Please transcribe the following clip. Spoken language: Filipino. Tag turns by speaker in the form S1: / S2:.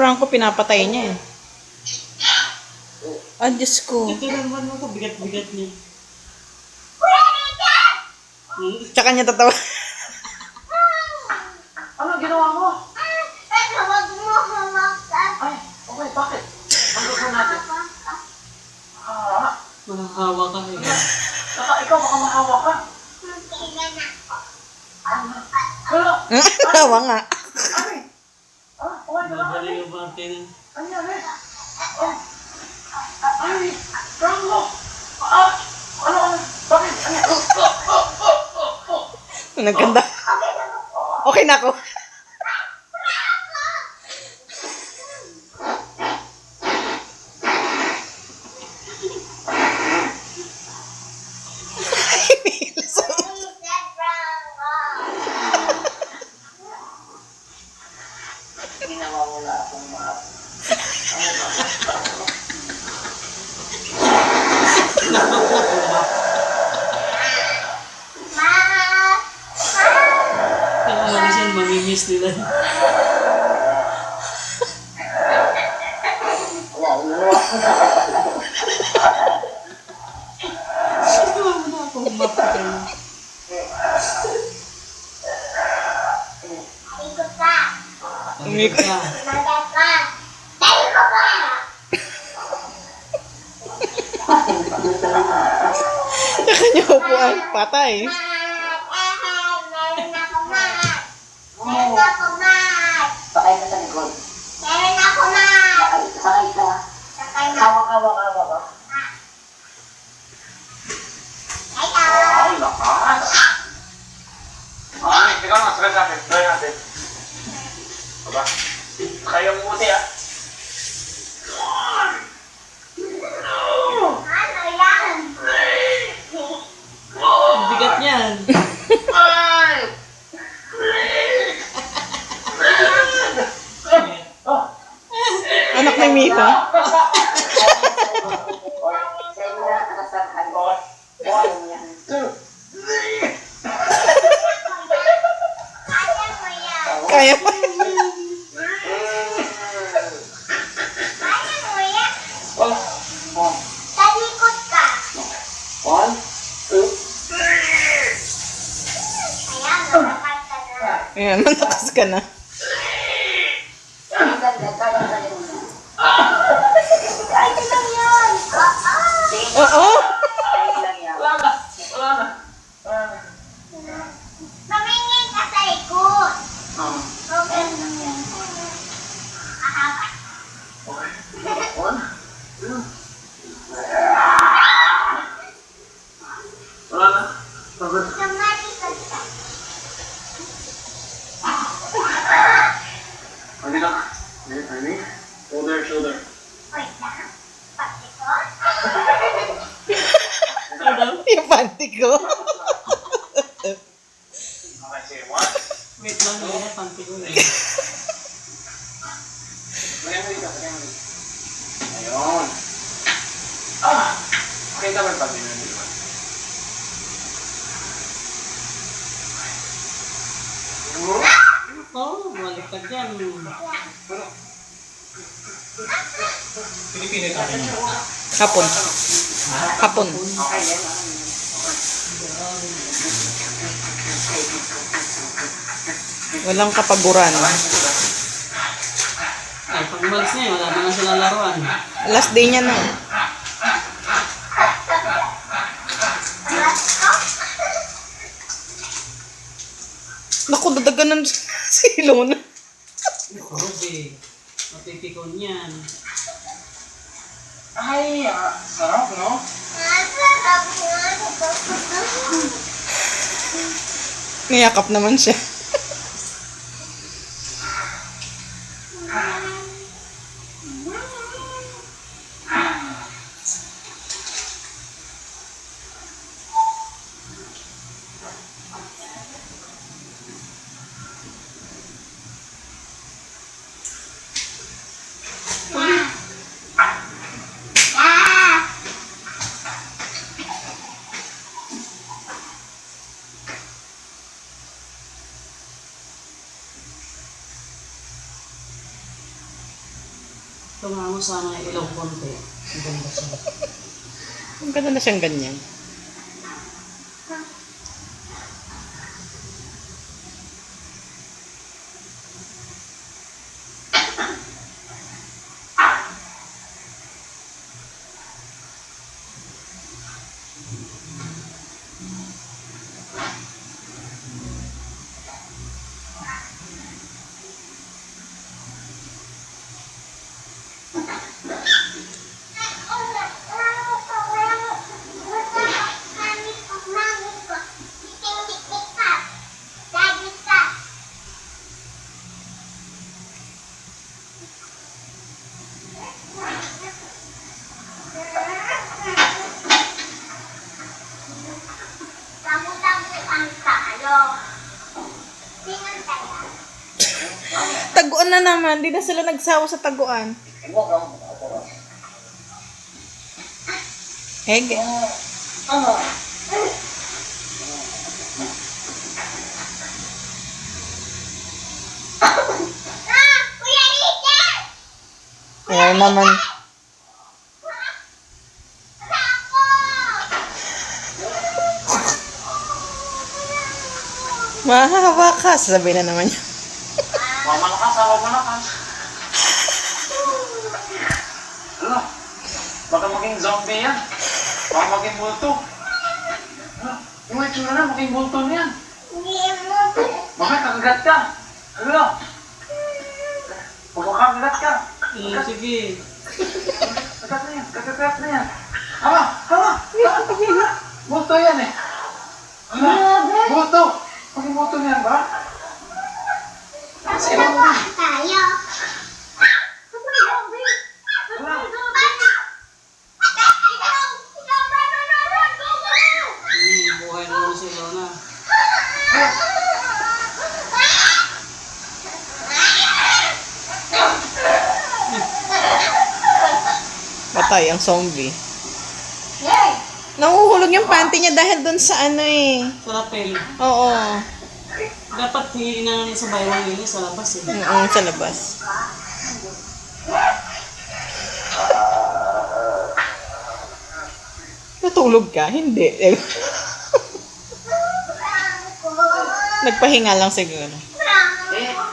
S1: Franco, pinapatay niya eh. Ah, Diyos ko.
S2: Ito naman mo ito, bigat-bigat niya.
S1: Tsaka niya tatawa.
S2: Ano ginawa mo?
S3: Huwag mo hawakan.
S2: Ay, okay, bakit? Ang gagawin natin? Mahahawa ka eh. Ikaw baka mahawa ka.
S1: Tawa nga.
S2: Ay! Okay na lang. Magaling yung bante na. Ano yan eh? Ay! Franco! Ano? Bakit?
S1: Nagkanda. Okay na ako.
S2: Ginawa mo na akong minsan mamimiss nila. Ginawa mo na akong mapagano.
S1: Umikot. Tsaka niya upuan. Patay.
S2: Sakay ka sa likod. Sakay ka. Hawak ka. Ay, lakas. Ay, ikaw nga, sakay sa akin. Try natin. Aba, kaya mo buti ah. Bigat niyan.
S1: Anak ni Mito. Kaya pa.
S3: Talikod ka.
S2: 1, 2.
S3: Ayan, malakas ka na.
S1: Ayan, matakas ka na.
S3: Ay, lang yun.
S1: Oo.
S2: Wala na.
S3: Mamingin ka sa likod. Okay lang yan. Ahaba.
S2: 1, 2. Wala na. Pagod.
S3: Tumalikod ka.
S2: Hindi lang. Hindi. Shoulder.
S3: Wait lang. Pati ko.
S1: Yung panty ko.
S2: Okay, sige. 1. Wait lang. Panty ko na. Ayun. Okay, tama yung panty na. Oo, balik ka dyan. Pilipino ka rin.
S1: Hapon. Hapon. Walang kapaguran.
S2: Ay, pag umalis niya, wala na nga sila laruan.
S1: Last day niya na. Naku, dadaganan si Luna.
S2: Ruby, matipikon yan. Ay, sarap, no?
S3: Masarap nga.
S1: Niyakap naman siya.
S4: Tumama sana yung ilaw konti. Ang ganda siya.
S1: Ang ganda na siyang ganyan. Taguan na naman. Di na sila nagsawa sa taguan. Hege. Ayaw naman. Mahahawa ka. Sasabihin na naman niya.
S2: Huwag malakas, huwag malakas. Ano? Baka maging zombie yan. Baka maging multo. Ano? Yung itsura na, maging multo niyan. Mamaya, kakagat ka. Ano? Huwag mo kakagat ka.
S4: Sige.
S2: Kagat na yan, kakagat na yan. Hawa, hawa, hawa. Multo yan eh. Ano? Multo. Maging multo niyan ba? Sige mo na.
S3: Tayo.
S4: Buhay na naman si Lona.
S1: Patay ang zombie. Nahuhulog yung panty niya dahil dun sa ano eh.
S4: Sa lapel.
S1: Oo.
S4: Dapat hindi na sa baywang nila sa labas eh.
S1: Sa labas. Natulog ka? Hindi. Nagpahinga lang siguro.